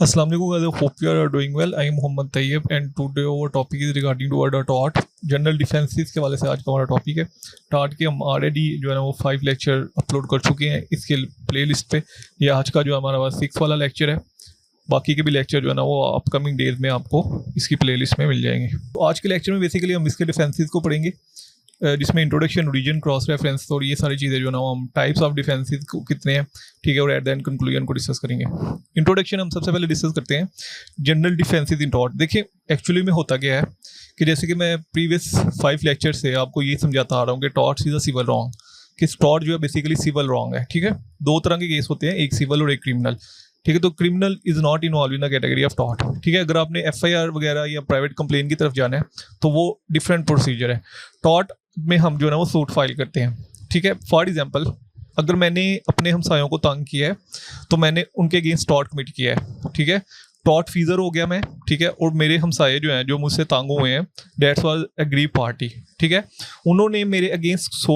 Assalamu alaikum guys, I hope you are doing well. I am Mohammad Tayyib and today our topic is regarding to our TOT general defences के वाले से आज का हमारा topic है। TOT के हम ऑलरेडी जो है ना वो 5 लेक्चर अपलोड कर चुके हैं इसके प्लेलिस्ट पे। ये आज का जो हमारा 6 वाला लेक्चर है। बाकी के भी लेक्चर जो है ना वो अपकमिंग डेज में आपको इसकी प्लेलिस्ट में मिल जाएंगे। तो आज के लेक्चर में बेसिकली हम इसके डिफेंसेस को पढ़ेंगे, जिसमें इंट्रोडक्शन, ओरिजिन, क्रॉस रेफरेंस और ये सारी चीज़ें जो ना हम टाइप्स ऑफ डिफेंसेस को कितने हैं, ठीक है, और एट द एंड कंक्लूजन को डिस्कस करेंगे। इंट्रोडक्शन हम सबसे पहले डिस्कस करते हैं जनरल डिफेंसेस इन टॉट। देखिए एक्चुअली में होता क्या है कि जैसे कि मैं प्रीवियस 5 लेक्चर से आपको ये समझाता आ रहा हूँ कि टॉट इज अ सिविल रॉन्ग, कि टॉट जो है बेसिकली सिविल रॉन्ग है। ठीक है, 2 तरह के केस होते हैं, एक सिविल और एक क्रिमिनल। ठीक है, तो criminal is not involve in the category of taught. ठीक है, अगर आपने FIR वगैरह या प्राइवेट कंप्लेन की तरफ जाना है तो वो डिफरेंट प्रोसीजर है। टॉट में हम जो है ना वो सूट फाइल करते हैं। ठीक है, फॉर एग्जांपल अगर मैंने अपने हमसायों को तंग किया है तो मैंने उनके अगेंस्ट टॉट कमिट किया है। ठीक है, टॉट फीजर हो गया मैं। ठीक है, और मेरे हमसाये जो हैं जो मुझसे तंग हुए हैं, दैट्स वाज एग्रीव पार्टी। ठीक है, उन्होंने मेरे अगेंस्ट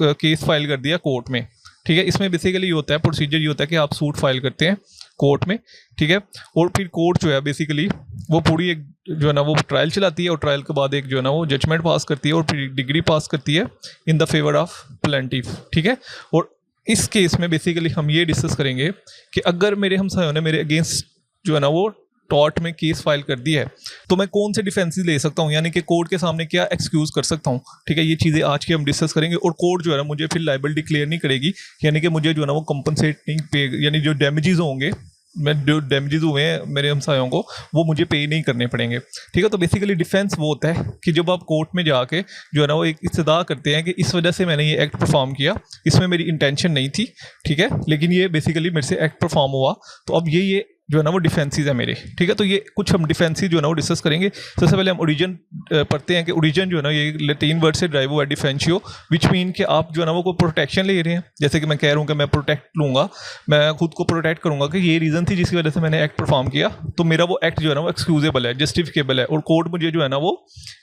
केस फाइल कर दिया कोर्ट में। ठीक है, इसमें बेसिकली ये होता है, प्रोसीजर ये होता है कि आप सूट फाइल करते हैं कोर्ट में। ठीक है, और फिर कोर्ट जो है बेसिकली वो पूरी एक जो है ना वो ट्रायल चलाती है और ट्रायल के बाद एक जो है ना वो जजमेंट पास करती है और फिर डिग्री पास करती है in the favour of plaintiff. ठीक है, और इस केस में बेसिकली हम ये डिस्कस करेंगे कि अगर मेरे हमसायों ने मेरे अगेंस्ट जो है ना वो टॉट में केस फाइल कर दी है तो मैं कौन से डिफेंसेस ले सकता हूँ, यानी कि कोर्ट के सामने क्या एक्सक्यूज कर सकता हूँ। ठीक है, ये चीज़ें आज की हम डिस्कस करेंगे। और कोर्ट जो है ना मुझे फिर लाइबल डिक्लेयर नहीं करेगी, यानी कि मुझे जो है ना वो कंपनसेट नहीं पे, यानी जो डैमेजेस होंगे, मैं जो डैमेजेस हुए हैं मेरे हमसायों को वो मुझे पे नहीं करने पड़ेंगे। ठीक है, तो बेसिकली डिफेंस वो होता है कि जब आप कोर्ट में जाके जो है ना वो एक इस्तदा करते हैं कि इस वजह से मैंने ये एक्ट परफॉर्म किया, इसमें मेरी इंटेंशन नहीं थी। ठीक है, लेकिन ये बेसिकली मेरे से एक्ट परफॉर्म हुआ, तो अब ये जो है ना वो डिफेंसेस है मेरे। ठीक है, तो ये कुछ हम डिफेंसेस जो है ना वो डिस्कस करेंगे। सबसे पहले हम ओरिजिन पढ़ते हैं कि ओरिजिन जो है ना ये लैटिन वर्ड से ड्राइव हुआ है, डिफेंशियो, विच मीन कि आप जो है ना वो कोई प्रोटेक्शन ले रहे हैं। जैसे कि मैं कह रहा हूँ कि मैं प्रोटेक्ट लूँगा, मैं खुद को प्रोटेक्ट करूँगा कि ये रीज़न थी जिसकी वजह से मैंने एक्ट परफॉर्म किया, तो मेरा वो एक्ट जो है ना वो एक्सक्यूजेबल है, जस्टिफिकेबल है। और कोर्ट मुझे जो है ना वो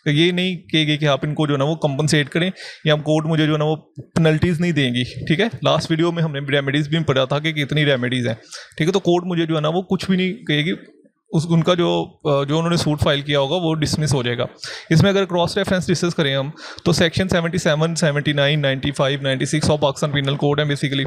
ये नहीं कहेगी कि आप इनको जो है ना वो कंपनसेट करें, या कोर्ट मुझे जो है ना वो पेनल्टीज़ नहीं देंगी। ठीक है, लास्ट वीडियो में हमने रेमेडीज़ भी पढ़ा था कि कितनी रेमेडीज़ हैं। ठीक है, तो कोर्ट मुझे जो है ना वो कुछ भी नहीं कहेगी, उनका जो उन्होंने सूट फाइल किया होगा वो डिसमिस हो जाएगा। इसमें अगर क्रॉस रेफरेंस डिस्कस करें हम तो section 77, 79, 95, 96 of Pakistan penal code है बेसिकली।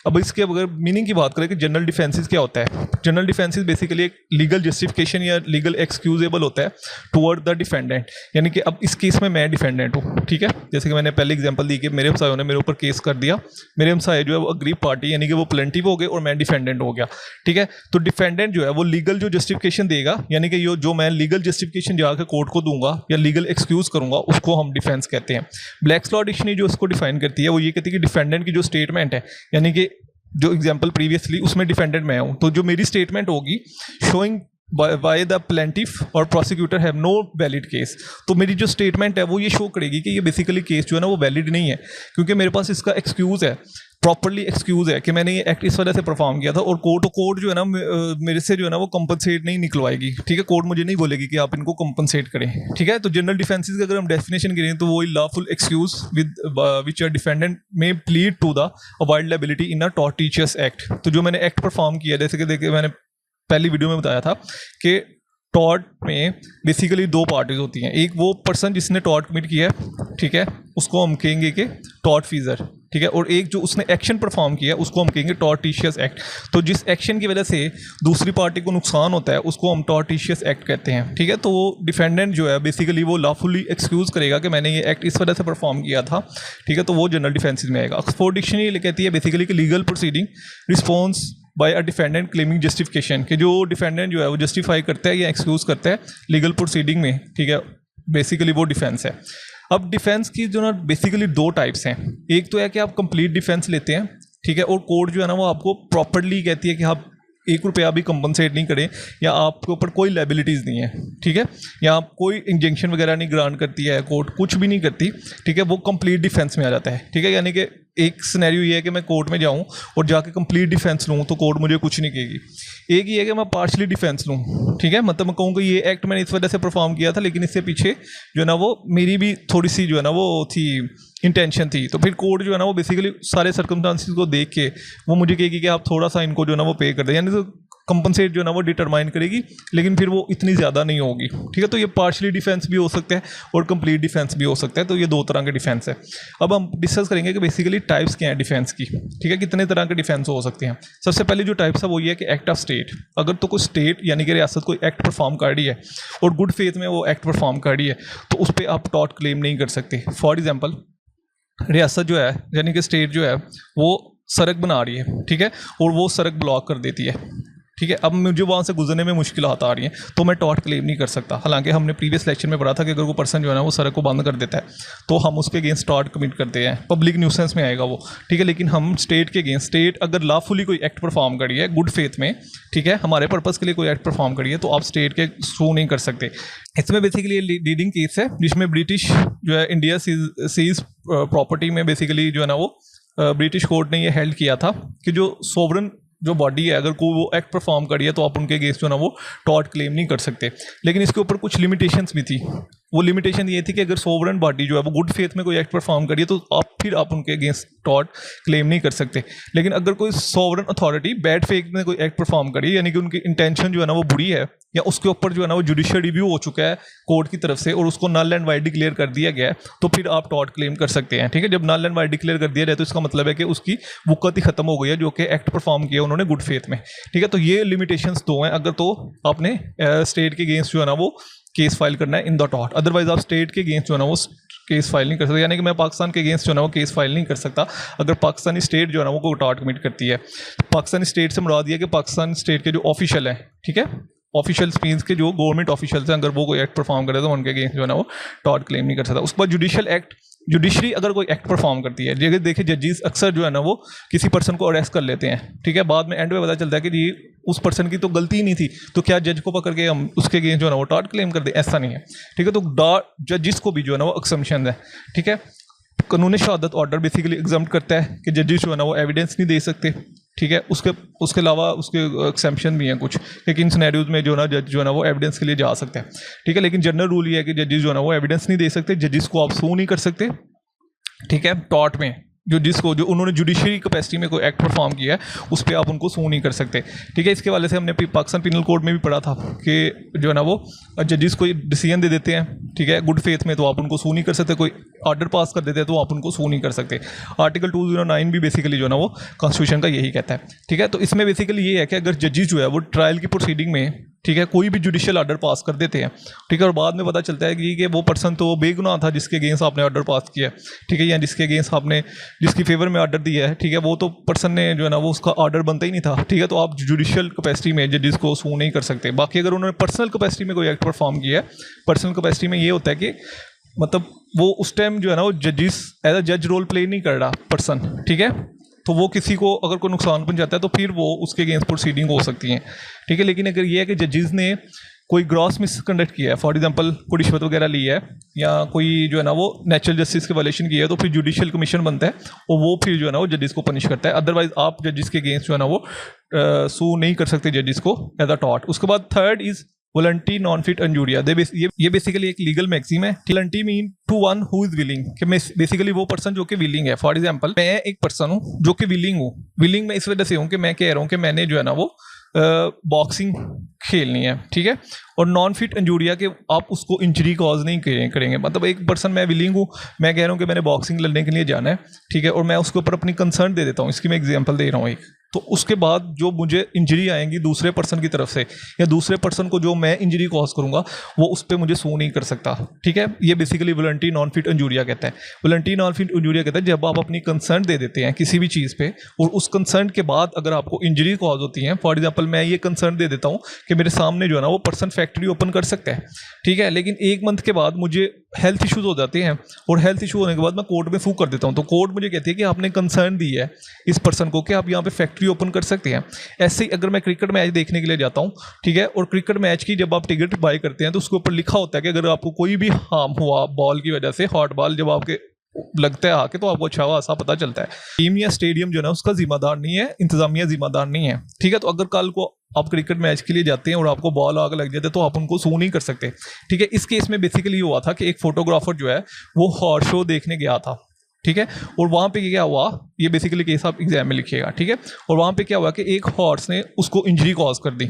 अब इसके अगर मीनिंग की बात करें कि जनरल डिफेंसेस क्या होता है, जनरल डिफेंसेस बेसिकली एक लीगल जस्टिफिकेशन या लीगल एक्सक्यूजेबल होता है टुवर्ड द डिफेंडेंट, यानी कि अब इस केस में मैं डिफेंडेंट हूँ। ठीक है, जैसे कि मैंने पहले एग्जांपल दी कि मेरे हमसायों ने मेरे ऊपर केस कर दिया, मेरे हमसाये जो है वो अग्रीव पार्टी यानी कि वो प्लेंटिव हो गए और मैं डिफेंडेंट हो गया। ठीक है, तो डिफेंडेंट जो है वो लीगल जो जस्टिफिकेशन देगा, यानी कि जो मैं लीगल जस्टिफिकेशन जाकर कोर्ट को दूंगा या लीगल एक्सक्यूज करूंगा, उसको हम डिफेंस कहते हैं। ब्लैक्स लॉ डिक्शनरी जो उसको डिफाइन करती है वो ये कहती है कि डिफेंडेंट की जो स्टेटमेंट है, यानी कि जो एग्जांपल प्रीवियसली उसमें डिफेंडेंट मैं हूं, तो जो मेरी स्टेटमेंट होगी शोइंग वाई द प्लेंटिफ और prosecutor have no valid case, तो मेरी जो स्टेटमेंट है वो ये शो करेगी कि ये बेसिकली केस जो है ना वो वैलिड नहीं है, क्योंकि मेरे पास इसका एक्सक्यूज़ है, प्रॉपरली एक्सक्यूज़ है कि मैंने ये एक्ट इस वजह से परफॉर्म किया था। और कोर्ट जो है ना मेरे से जो है ना वो कंपनसेट नहीं निकलवाएगी। ठीक है, कोर्ट मुझे नहीं बोलेगी कि आप इनको कंपनसेट करें। ठीक है, तो जनरल डिफेंसेस की अगर हम डेफिनेशन करें तो वो lawful excuse with which a defendant may plead to the avoid liability in a tortious act. तो जो मैंने एक्ट परफॉर्म किया, जैसे कि देखिए मैंने पहली वीडियो में बताया था कि टॉर्ट में बेसिकली 2 पार्टीज होती हैं, एक वो पर्सन जिसने टॉर्ट कमिट किया है, ठीक है, उसको हम कहेंगे कि टॉर्ट फीजर। ठीक है, और एक जो उसने एक्शन परफॉर्म किया उसको हम कहेंगे टॉर्टिशियस एक्ट। तो जिस एक्शन की वजह से दूसरी पार्टी को नुकसान होता है उसको हम टॉर्टिशियस एक्ट कहते हैं। ठीक है, तो वो डिफेंडेंट जो है बेसिकली वो लॉफुली एक्सक्यूज़ करेगा कि मैंने ये एक्ट इस वजह से परफॉर्म किया था। ठीक है, तो वो जनरल डिफेंसेस में आएगा। ऑक्सफोर्ड डिक्शनरी कहती है बेसिकली कि लीगल प्रोसीडिंग रिस्पॉन्स बाय अ डिफेंडेंट क्लेमिंग जस्टिफिकेशन, कि जो डिफेंडेंट जो है वो जस्टिफाई करता है या एक्सक्यूज़ करता है लीगल प्रोसीडिंग में। ठीक है, बेसिकली वो डिफेंस है। अब डिफेंस की जो ना बेसिकली 2 टाइप्स हैं, एक तो है कि आप कंप्लीट डिफेंस लेते हैं। ठीक है, और कोर्ट जो है ना वो आपको प्रॉपरली कहती है कि आप 1 रुपया भी कंपनसेट नहीं करें या आपके ऊपर कोई लायबिलिटीज़ नहीं है। ठीक है, या आप कोई इंजेक्शन वगैरह नहीं ग्रांट करती है कोर्ट, कुछ भी नहीं करती। ठीक है, वो कंप्लीट डिफेंस में आ जाता है। ठीक है, यानी कि एक सिनेरियो ये है कि मैं कोर्ट में जाऊं और जाके कंप्लीट डिफेंस लूं तो कोर्ट मुझे कुछ नहीं कहेगी। एक ये है कि मैं पार्शली डिफेंस लूं। ठीक है, मतलब मैं कहूँ कि ये एक्ट मैंने इस वजह से परफॉर्म किया था, लेकिन इससे पीछे जो है ना वो मेरी भी थोड़ी सी जो है ना वो थी इंटेंशन थी, तो फिर कोर्ट जो है ना वो बेसिकली सारे सर्कमस्टांसिस को देख के वो मुझे कहेगी कि आप थोड़ा सा इनको जो है ना वो पे कर दें, यानी तो कंपनसेट जो है ना वो डिटरमाइन करेगी, लेकिन फिर वो इतनी ज़्यादा नहीं होगी। ठीक है, तो ये पार्शली डिफेंस भी हो सकता है और कंप्लीट डिफेंस भी हो सकता है। तो ये दो तरह के डिफेंस है। अब हम डिस्कस करेंगे कि बेसिकली टाइप्स क्या है डिफेंस की। ठीक है, कितने तरह के डिफेंस हो सकते हैं। सबसे पहले जो टाइप्स है वो ये है कि एक्ट ऑफ स्टेट। अगर तो कोई स्टेट यानी कि रियासत कोई एक्ट परफॉर्म कर रही है और गुड फेथ में वो एक्ट परफॉर्म कर रही है, तो उस पर आप टॉर्ट क्लेम नहीं कर सकते। फॉर एग्जाम्पल, रियासत जो है यानी कि स्टेट जो है वो सड़क बना रही है, ठीक है, और वो सड़क ब्लॉक कर देती है। ठीक है, अब मुझे वहाँ से गुजरने में मुश्किल आ रही हैं, तो मैं टॉर्ट क्लेम नहीं कर सकता। हालांकि हमने प्रीवियस लेक्चर में पढ़ा था कि अगर वो पर्सन जो है ना वो सड़क को बंद कर देता है तो हम उसके अगेंस्ट टॉर्ट कमिट करते हैं, पब्लिक न्यूसेंस में आएगा वो। ठीक है, लेकिन हम स्टेट के अगेंस्ट, स्टेट अगर लॉफुली कोई एक्ट परफॉर्म करी है गुड फेथ में, ठीक है, हमारे पर्पज़ के लिए कोई एक्ट परफॉर्म करी है, तो आप स्टेट के सू नहीं कर सकते। इसमें बेसिकली लीडिंग केस है जिसमें ब्रिटिश जो है इंडिया सीज प्रॉपर्टी में बेसिकली जो है ना वो ब्रिटिश कोर्ट ने ये हेल्ड किया था कि जो सोवरन जो बॉडी है अगर कोई वो एक्ट परफॉर्म करी है तो आप उनके अगेंस्ट जो ना वो टॉर्ट क्लेम नहीं कर सकते। लेकिन इसके ऊपर कुछ लिमिटेशंस भी थी। वो लिमिटेशन ये थी कि अगर सोवरन बॉडी जो है वो गुड फेथ में कोई एक्ट परफॉर्म करिए तो आप उनके अगेंस्ट टॉर्ट क्लेम नहीं कर सकते। लेकिन अगर कोई सोवरन अथॉरिटी बैड फेथ में कोई एक्ट परफॉर्म करी यानी कि उनकी इंटेंशन जो है ना वो बुरी है या उसके ऊपर जो है ना वो जुडिशियल रिव्यू हो चुका है कोर्ट की तरफ से और उसको नल एंड वाइड डिक्लेयर कर दिया गया है, तो फिर आप टॉर्ट क्लेम कर सकते हैं। ठीक है, जब नल एंड वाइड डिक्लेयर कर दिया जाए तो इसका मतलब है कि उसकी वक़्त ही खत्म हो गई है जो कि एक्ट परफॉर्म किया उन्होंने गुड फेथ में। ठीक है, तो ये लिमिटेशंस दो हैं। अगर तो आपने स्टेट के अगेंस्ट जो है ना वो केस फाइल करना है इन द टॉर्ट, अदरवाइज आप स्टेट के अगेंस्ट जो है ना वो केस फाइल नहीं कर सकते। यानी कि मैं पाकिस्तान के अगेंस्ट जो है ना वो केस फाइल नहीं कर सकता अगर पाकिस्तानी स्टेट जो है ना वो कोई टॉर्ट कमिट करती है। पाकिस्तानी स्टेट से मुराद दिया कि पाकिस्तान स्टेट के जो ऑफिशियल हैं, ठीक है, ऑफिशियल मींस के जो गवर्नमेंट ऑफिशियल्स हैं, अगर वो कोई एक्ट परफॉर्म करे तो उनके अगेंस्ट जो है ना वो टॉर्ट क्लेम नहीं कर सकता। उसके बाद जुडिशियल एक्ट, जुडिशरी अगर कोई एक्ट परफॉर्म करती है, जगह देखिए जजेस अक्सर जो है ना वो किसी पर्सन को अरेस्ट कर लेते हैं। ठीक है, बाद में एंड में पता चलता है कि जी उस पर्सन की तो गलती ही नहीं थी, तो क्या जज को पकड़ के हम उसके अगेंस्ट जो है ना वो टॉर्ट क्लेम कर दे? ऐसा नहीं है। ठीक है, तो जजेस को भी जो है ना वो एक्सम्पशन है। ठीक है, कानून शहादत ऑर्डर बेसिकली एग्जम्प्ट करता है कि जजेस जो है ना वो एविडेंस नहीं दे सकते। ठीक है, उसके अलावा उसके एक्सेप्शन भी हैं कुछ, लेकिन सिनेरियोज में जो ना जज जो है ना वो एविडेंस के लिए जा सकता है। ठीक है, लेकिन जनरल रूल ये है कि जजेस जो है ना वो एविडेंस नहीं दे सकते, जजेस को आप सू नहीं कर सकते। ठीक है, टॉर्ट में जो उन्होंने जुडिशरी कैपेसिटी में कोई एक्ट परफॉर्म किया है उस पर आप उनको सू नहीं कर सकते। ठीक है, इसके वाले से हमने पाकिस्तान पिनल कोड में भी पढ़ा था कि जो है ना वो जजेस कोई डिसीजन दे देते हैं, ठीक है, गुड फेथ में, तो आप उनको सू नहीं कर सकते। कोई ऑर्डर पास कर देते हैं तो आप उनको सू नहीं कर सकते। आर्टिकल 209 भी बेसिकली जो है ना वो कॉन्स्टिट्यूशन का यही कहता है। ठीक है, तो इसमें बेसिकली ये है कि अगर जजेस जो है वो ट्रायल की प्रोसीडिंग में, ठीक है, कोई भी जुडिशियल ऑर्डर पास कर देते हैं, ठीक है, और बाद में पता चलता है कि वो पर्सन तो बेगुनाह था जिसके अगेंस्ट आपने ऑर्डर पास किया है, ठीक है, या जिसके अगेंस्ट आपने जिसकी फेवर में ऑर्डर दिया है, ठीक है, वो तो पर्सन ने जो है ना वो उसका ऑर्डर बनता ही नहीं था। ठीक है, तो आप जुडिशियल कैपेसिटी में जजेस को सू नहीं कर सकते। बाकी अगर उन्होंने पर्सनल कैपेसिटी में कोई एक्ट परफॉर्म किया है, पर्सनल कैपेसिटी में ये होता है कि मतलब वो उस टाइम जो है ना वो जजेस एज अ जज रोल प्ले नहीं कर रहा पर्सन। ठीक है, तो वो किसी को अगर कोई नुकसान पहुंचाता है तो फिर वो उसके अगेंस्ट प्रोसीडिंग हो सकती हैं। ठीक है, लेकिन अगर ये है कि जजेस ने कोई ग्रॉस मिसकंडक्ट किया है, फॉर एग्जांपल कोई रिश्वत वगैरह ली है या कोई जो है ना वो नेचुरल जस्टिस के वायलेशन किया है, तो फिर जुडिशियल कमीशन बनता है और वो फिर जो है ना वो जजेस को पनिश करता है। अदरवाइज आप जजेस के अगेंस्ट जो है ना वो सू नहीं कर सकते जजेस को एज अ टॉर्ट। उसके बाद third is voluntary non fit injuria. ये बेसिकली एक लीगल मैक्सिम है। Voluntary mean to one who is willing, कि बेसिकली वो पर्सन जो कि विलिंग है। फॉर एग्जांपल मैं एक पर्सन हूँ जो कि विलिंग हूँ। विलिंग मैं इस वजह से हूँ कि मैं कह रहा हूँ कि मैंने जो है ना वो बॉक्सिंग खेलनी है, ठीक है, और नॉन फिट इंजूरिया के आप उसको इंजरी कॉज नहीं करेंगे। मतलब एक पर्सन मैं विलिंग हूँ, मैं कह रहा हूँ कि मैंने बॉक्सिंग लड़ने के लिए जाना है, ठीक है, और मैं उसके ऊपर अपनी कंसर्न दे देता हूँ। इसकी मैं एग्जांपल दे रहा हूँ एक, तो उसके बाद जो मुझे इंजरी आएंगी दूसरे पर्सन की तरफ से या दूसरे पर्सन को जो मैं इंजरी कॉज करूंगा वो उस पर मुझे सू नहीं कर सकता। ठीक है, ये basically voluntary non fit injuria कहता है। वॉलंटरी नॉन फिट इंजूरिया कहता है जब आप अपनी कंसर्न दे देते हैं किसी भी चीज़ पे और उस कंसर्न के बाद अगर आपको इंजरी कॉज होती है, फॉर एग्जाम्पल मैं ये कंसर्न दे देता हूँ कि मेरे सामने जो है ना वो पर्सन फैक्ट्री ओपन कर सकता है, ठीक है, लेकिन 1 मंथ के बाद मुझे हेल्थ इश्यूज हो जाते हैं और हेल्थ इशू होने के बाद मैं कोर्ट में सू कर देता हूँ, तो कोर्ट मुझे कहती है कि आपने कंसर्न दी है इस पर्सन को कि आप यहाँ पे फैक्ट्री ओपन कर सकते हैं। ऐसे ही अगर मैं क्रिकेट मैच देखने के लिए जाता हूँ, ठीक है, और क्रिकेट मैच की जब आप टिकट बाय करते हैं तो उसके ऊपर लिखा होता है कि अगर आपको कोई भी हार्म हुआ बॉल की वजह से, हॉट बॉल जब आपके लगता है आके, तो आपको अच्छा हुआ ऐसा पता चलता है। टीम या स्टेडियम जो है ना उसका जिम्मेदार नहीं है, इंतजामिया जिम्मेदार नहीं है। ठीक है, तो अगर कल को आप क्रिकेट मैच के लिए जाते हैं और आपको बॉल आग लग जाते हैं तो आप उनको सू नहीं कर सकते। ठीक है, इस केस में बेसिकली हुआ था कि एक फोटोग्राफर जो है वो हॉर्स शो देखने गया था, ठीक है। और वहाँ पे क्या हुआ, ये बेसिकली केस आप एग्जाम में लिखिएगा, ठीक है। और वहाँ पे क्या हुआ कि एक हॉर्स ने उसको इंजरी कॉज कर दी।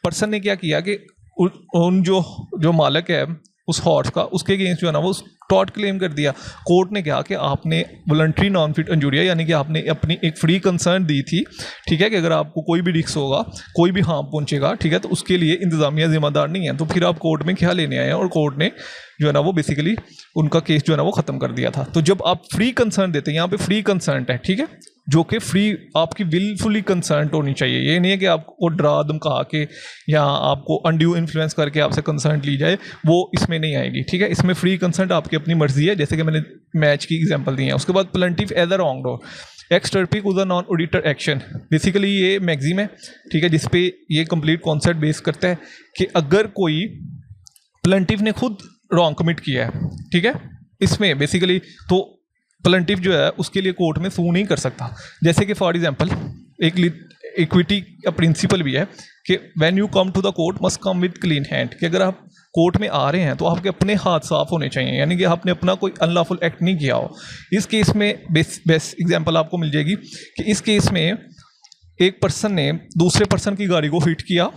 पर्सन ने क्या किया कि उन जो मालिक है उस हॉर्स का, उसके अगेंस्ट जो है ना वो टॉर्ट क्लेम कर दिया। कोर्ट ने कहा कि आपने वॉलंटरी नॉन फिट इंजूरिया, यानी कि आपने अपनी एक फ्री कंसर्न दी थी, ठीक है, कि अगर आपको कोई भी रिस्क होगा, कोई भी हार्म पहुंचेगा, ठीक है, तो उसके लिए इंतजामिया जिम्मेदार नहीं है। तो फिर आप कोर्ट में क्या लेने आए हैं, और कोर्ट ने जो है ना वो बेसिकली उनका केस जो है ना वो ख़त्म कर दिया था। तो जब आप फ्री कंसर्न देते हैं, यहाँ पे फ्री कंसर्न है, ठीक है, जो कि फ्री आपकी विलफुली कंसर्न होनी चाहिए। ये नहीं है कि आपको डरा धमका के या आपको अनड्यू इन्फ्लुएंस करके आपसे कंसर्न ली जाए, वो इसमें नहीं आएगी, ठीक है। इसमें फ्री कंसर्न आपकी अपनी मर्जी है, जैसे कि मैंने मैच की एग्जांपल दी है। उसके बाद plaintiff as a wrongdoer एक्सटर्पिक उज अ नॉन ऑडिटर एक्शन, बेसिकली ये मैगजीम है, ठीक है, जिसपे ये कंप्लीट कॉन्सेप्ट बेस करता है कि अगर कोई प्लेंटिफ ने खुद रॉन्ग कमिट किया है, ठीक है, इसमें बेसिकली तो प्लेंटिफ जो है उसके लिए कोर्ट में सू नहीं कर सकता। जैसे कि फॉर एग्जांपल एक इक्विटी का प्रिंसिपल भी है कि when you come to the court must come with clean hand, कि अगर आप कोर्ट में आ रहे हैं तो आपके अपने हाथ साफ होने चाहिए, यानी कि आपने अपना कोई अनलॉफुल एक्ट नहीं किया हो। इस केस में बेस्ट एग्जांपल आपको मिल जाएगी कि इस केस में एक पर्सन ने दूसरे पर्सन की गाड़ी को हिट किया,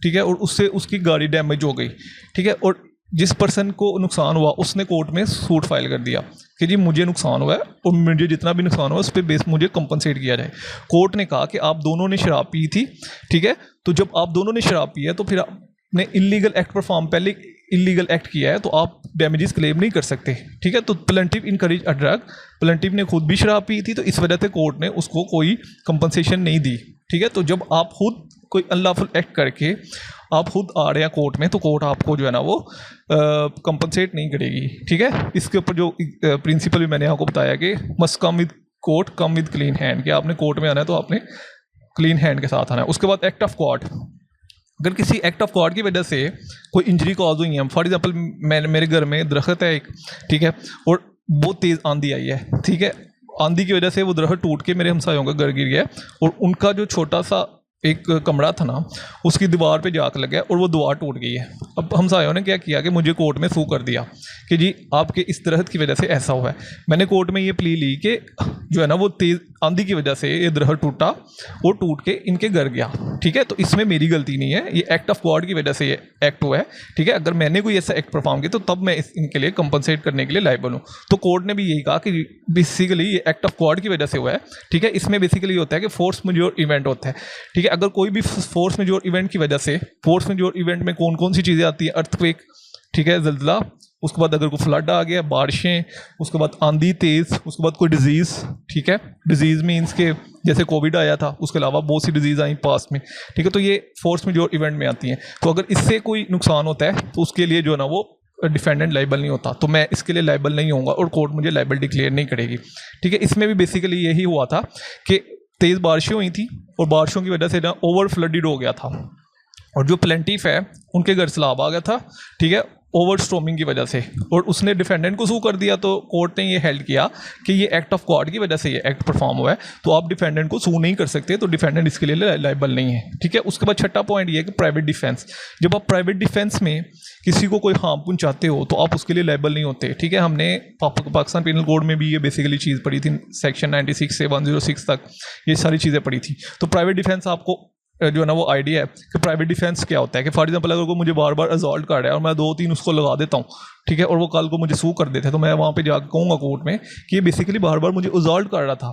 ठीक है, और उससे उसकी गाड़ी डैमेज हो गई, ठीक है, और जिस पर्सन को नुकसान हुआ उसने कोर्ट में सूट फाइल कर दिया कि जी मुझे नुकसान हुआ है और मुझे जितना भी नुकसान हुआ उस पर बेस मुझे कंपनसेट किया जाए। कोर्ट ने कहा कि आप दोनों ने शराब पी थी, ठीक है, तो जब आप दोनों ने शराब पी है तो फिर आपने इलीगल एक्ट परफॉर्म, पहले इलीगल एक्ट किया है तो आप डैमेजेस क्लेम नहीं कर सकते, ठीक है। तो plaintiff encourage a drug, plaintiff ने खुद भी शराब पी थी, तो इस वजह से कोर्ट ने उसको कोई कंपनसेशन नहीं दी, ठीक है। तो जब आप खुद कोई अनलॉफुल एक्ट करके आप खुद आ रहे हैं कोर्ट में, तो कोर्ट आपको जो है ना वो कंपनसेट नहीं करेगी, ठीक है। इसके ऊपर जो प्रिंसिपल भी मैंने आपको बताया कि must come with court come with clean hand, कि आपने कोर्ट में आना है तो आपने क्लीन हैंड के साथ आना है। उसके बाद एक्ट ऑफ गॉड, अगर किसी एक्ट ऑफ गॉड की वजह से कोई इंजरी कॉज हुई है, फॉर एग्जाम्पल मेरे घर में दरख्त है एक, ठीक है, और बहुत तेज़ आंधी आई है, ठीक है, आंधी की वजह से वो दरख्त टूट के मेरे हमसायों का घर गिर गया, और उनका जो छोटा सा एक कमरा था ना उसकी दीवार पे जाकर लग गया और वो दीवार टूट गई है। अब हमसायों ने क्या किया कि मुझे कोर्ट में सू कर दिया कि जी आपके इस दरख्त की वजह से ऐसा हुआ है। मैंने कोर्ट में ये प्ली ली कि जो है ना वो तेज़ आंधी की वजह से ये दरख्त टूटा, वो टूट के इनके घर गया, ठीक है, तो इसमें मेरी गलती नहीं है, ये एक्ट ऑफ गॉड की वजह से ये एक्ट हुआ है, ठीक है। अगर मैंने कोई ऐसा एक्ट परफॉर्म किया तो तब मैं इनके लिए कंपनसेट करने के लिए लायबल हूँ। तो कोर्ट ने भी यही कहा कि बेसिकली ये एक्ट ऑफ गॉड की वजह से हुआ है, ठीक है। इसमें बेसिकली होता है कि फोर्स मेजोर इवेंट होता है, ठीक है। अगर कोई भी फोर्स मेजोर इवेंट की वजह से, फोर्स मेजोर इवेंट में कौन कौन सी चीज़ें आती हैं, अर्थक्वेक, ठीक है, जल्जला, उसके बाद अगर कोई फ्लड आ गया, बारिशें, उसके बाद आंधी तेज़, उसके बाद कोई डिजीज़, ठीक है, डिजीज़ मीन्स के जैसे कोविड आया था, उसके अलावा बहुत सी डिजीज़ आई पास में, ठीक है, तो ये फोर्स मेजोर इवेंट में आती हैं। तो अगर इससे कोई नुकसान होता है तो उसके लिए जो है ना वो डिफेंडेंट लाइबल नहीं होता, तो मैं इसके लिए लाइबल नहीं होऊंगा और कोर्ट मुझे लाइबल डिक्लेयर नहीं करेगी, ठीक है। इसमें भी बेसिकली यही हुआ था कि तेज़ बारिशें हुई थी और बारिशों की वजह से ना ओवर फ्लडेड हो गया था, और जो प्लेंटिफ है उनके घर सैलाब आ गया था, ठीक है, ओवर स्ट्रॉमिंग की वजह से, और उसने डिफेंडेंट को सू कर दिया। तो कोर्ट ने ये हेल्ड किया कि ये एक्ट ऑफ गॉड की वजह से ये एक्ट परफॉर्म हुआ है, तो आप डिफेंडेंट को सू नहीं कर सकते, तो डिफेंडेंट इसके लिए लायबल नहीं है, ठीक है। उसके बाद छठा पॉइंट ये है कि प्राइवेट डिफेंस, जब आप प्राइवेट डिफेंस में किसी को कोई हार्म पहुंचाते हो तो आप उसके लिए लायबल नहीं होते, ठीक है। हमने पाकिस्तान पेनल कोड में भी ये बेसिकली चीज़ पढ़ी थी, सेक्शन 96 से 106 तक ये सारी चीज़ें पढ़ी थी। तो प्राइवेट डिफेंस आपको जो है ना वो आइडिया है कि प्राइवेट डिफेंस क्या होता है, कि फॉर एग्जांपल अगर कोई मुझे बार बार असॉल्ट कर रहा है और मैं 2-3 उसको लगा देता हूँ, ठीक है, और वो कल को मुझे सू कर देते हैं, तो मैं वहाँ पे जाकर कहूँगा कोर्ट में कि ये बेसिकली बार बार मुझे असॉल्ट कर रहा था,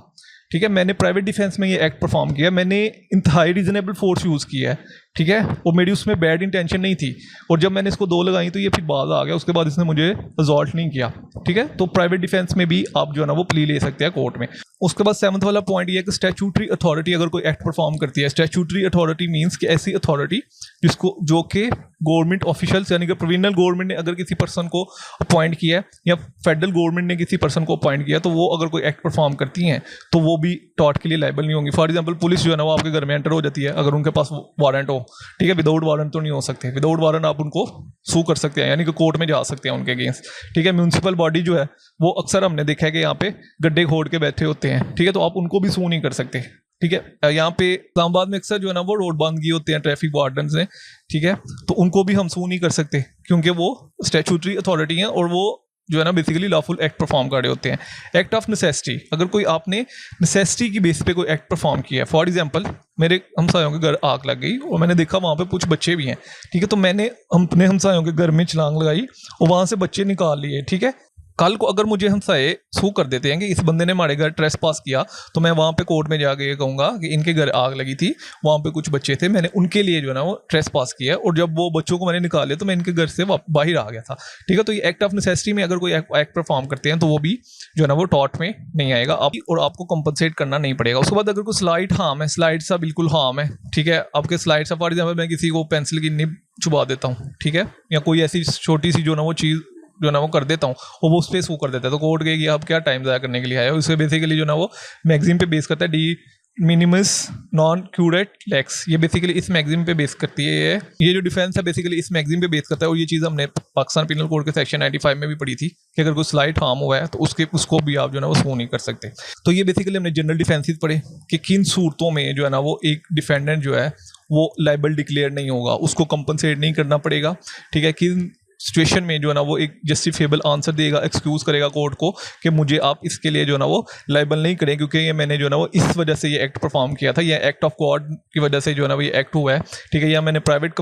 ठीक है, मैंने प्राइवेट डिफेंस में ये एक्ट परफॉर्म किया, मैंने इंतहाई रीजनेबल फोर्स यूज़ किया है, ठीक है, और मेरी उसमें बैड इंटेंशन नहीं थी, और जब मैंने इसको 2 लगाई तो ये फिर बाज आ गया, उसके बाद इसने मुझे असॉल्ट नहीं किया, ठीक है। तो प्राइवेट डिफेंस में भी आप जो है ना वो प्ली ले सकते हैं कोर्ट में। उसके बाद 7वां वाला पॉइंट ये है कि स्टैट्यूटरी अथॉरिटी अगर कोई एक्ट परफॉर्म करती है, स्टैट्यूटरी अथॉरिटी मीन्स कि ऐसी अथॉरिटी जिसको जो कि गवर्नमेंट ऑफिशियल्स यानी कि प्रोविजनल गवर्नमेंट ने अगर किसी पर्सन को अपॉइंट किया है या फेडरल गवर्नमेंट ने किसी पर्सन को अपॉइंट किया, तो वो अगर कोई एक्ट परफॉर्म करती हैं तो वो भी टॉर्ट के लिए लायबल नहीं होंगी। फॉर एग्जांपल पुलिस जो है ना वो आपके घर में एंटर हो जाती है अगर उनके पास वारंट हो, ठीक है, विदाउट वारंट तो नहीं हो सकते, विदाउट वारंट आप उनको सू कर सकते हैं, यानी कि कोर्ट में जा सकते हैं उनके अगेंस्ट, ठीक है। म्यूनसिपल बॉडी जो है वो अक्सर हमने देखा है कि यहाँ पे गड्ढे खोद के बैठे होते हैं, ठीक है, तो आप उनको भी सू नहीं कर सकते, ठीक है। यहाँ पे इस्लामाबाद में अक्सर जो है ना वो रोड बंद किए होते हैं ट्रैफिक वार्डन्स ने, ठीक है, तो उनको भी हम सू नहीं कर सकते क्योंकि वो स्टैट्यूटरी अथॉरिटी हैं और वो जो है ना बेसिकली लॉफुल एक्ट परफॉर्म कर रहे होते हैं। एक्ट ऑफ नेसेसिटी, अगर कोई आपने नेसेसिटी की बेस पे कोई एक्ट परफॉर्म किया है, फॉर एग्जांपल मेरे हमसायों के घर आग लग गई और मैंने देखा वहाँ पे कुछ बच्चे भी हैं, ठीक है, तो मैंने अपने हमसायों के घर में छलांग लगाई और वहाँ से बच्चे निकाल लिए, ठीक है। कल को अगर मुझे हमसाए सू कर देते हैं कि इस बंदे ने हमारे घर ट्रेस पास किया, तो मैं वहाँ पे कोर्ट में जाके ये कहूँगा कि इनके घर आग लगी थी, वहाँ पे कुछ बच्चे थे, मैंने उनके लिए जो है ना वो ट्रेस पास किया, और जब वो बच्चों को मैंने निकाले तो मैं इनके घर से बाहर आ गया था, ठीक है। तो ये एक्ट ऑफ नेसेसिटी में अगर कोई एक्ट परफॉर्म करते हैं तो वो भी जो है ना वो टॉर्ट में नहीं आएगा और आपको कंपनसेट करना नहीं पड़ेगा। उसके बाद अगर कोई स्लाइट हार्म है, स्लाइट सा बिल्कुल हार्म है, ठीक है, आपके स्लाइट सा फॉर एग्जाम्पल मैं किसी को पेंसिल की निब चुबा देता हूँ, ठीक है, या कोई ऐसी छोटी सी जो ना वो चीज़ जो ना वो कर देता हूँ और वो उस पर सू कर देता है, तो कोर्ट कहेगी आप क्या टाइम ज़ाया करने के लिए आए हो। इससे बेसिकली जो ना वो मैगजीन पे बेस करता है, de minimis non curat lex, ये बेसिकली इस मैगजीन पे बेस करती है। ये जो डिफेंस है बेसिकली इस मैगजीन पे बेस करता है, और ये चीज़ हमने पाकिस्तान पिनल कोड के सेक्शन 95 में भी पढ़ी थी कि अगर कोई स्लाइट हार्म हुआ है तो उसको भी आप जो है ना वो सू नहीं कर सकते। तो ये बेसिकली हमने जनरल डिफेंसेस पढ़े कि किन सूरतों में जो है ना वो एक डिफेंडेंट जो है वो लाइबल डिक्लेयर नहीं होगा, उसको कंपनसेट नहीं करना पड़ेगा, ठीक है। किन सिचुएशन में जो है ना वो एक जस्टिफिएबल आंसर देगा, एक्सक्यूज़ करेगा कोर्ट को कि मुझे आप इसके लिए जो है ना वो लाइबल नहीं करें, क्योंकि ये मैंने जो है ना वो इस वजह से ये एक्ट परफॉर्म किया था, या एक्ट ऑफ गॉड की वजह से जो है ना वो ये एक्ट हुआ है, ठीक है, या मैंने प्राइवेट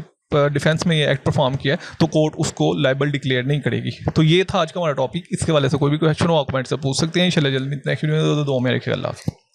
डिफेंस में ये एक्ट परफॉर्म किया है, तो कोर्ट उसको लाइबल डिक्लेयर नहीं करेगी। तो ये था आज का हमारा टॉपिक। इसके वाले से कोई भी क्वेश्चन हो आप कमेंट से पूछ सकते हैं। इंशाल्लाह जल्दी नेक्स्ट वीडियो में दो में रखिए। अल्लाह हाफ़िज़।